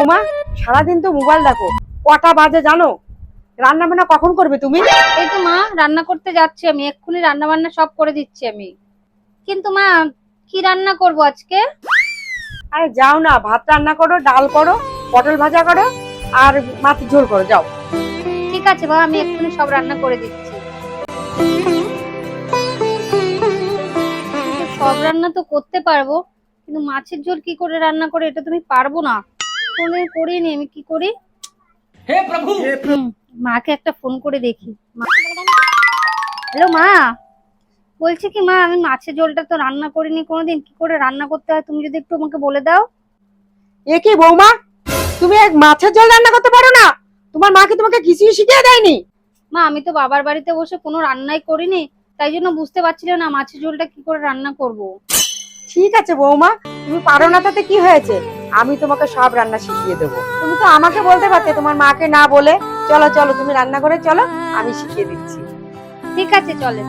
বৌমা, সারাদিন তো মোবাইল দেখো, কটা বাজে জানো? রান্না বান্না কখন করবে তুমি? এই তো মা, রান্না করতে যাচ্ছি আমি, এক্ষুনি রান্না বান্না সব করে দিচ্ছি আমি। কিন্তু মা, কি রান্না করব আজকে? আরে যাও না, ভাত রান্না করো, ডাল করো, পটল ভাজা করো, আর মাছের ঝোল করো, যাও। ঠিক আছে মা, আমি এক্ষুনি সব রান্না করে দিচ্ছি। কিন্তু সব রান্না তো করতে পারবো, কিন্তু মাছের ঝোল কি করে রান্না করে এটা তুমি পারবো না। কোনোদিন করিনি, আমি কি করি? মাকে একটা ফোন করে দেখি। হ্যালো মা, বলছি কি মা, আমি মাছের ঝোলটা তো রান্না করিনি কোনোদিন, কি করে রান্না করতে হয় তুমি যদি একটু আমাকে বলে দাও। এ কি বৌমা, তুমি এক মাছের ঝোল রান্না করতে পারো না? তোমার মা কি তোমাকে কিছুই শিখিয়ে দেয়নি? মা, আমি তো বাবার বাড়িতে বসে কোনো রান্নাই করিনি, তাই জন্য বুঝতে পারছিলাম না মাছের ঝোলটা কি করে রান্না করব। ঠিক আছে বৌমা, তুমি পারো না তাতে কি হয়েছে, আমি তোমাকে সব রান্না শিখিয়ে দেবো। তুমি তো আমাকে বলতে পারতে, তোমার মাকে না বলে। চলো চলো, তুমি রান্না করে চলো, আমি শিখিয়ে দিচ্ছি। ঠিক আছে, চলেন।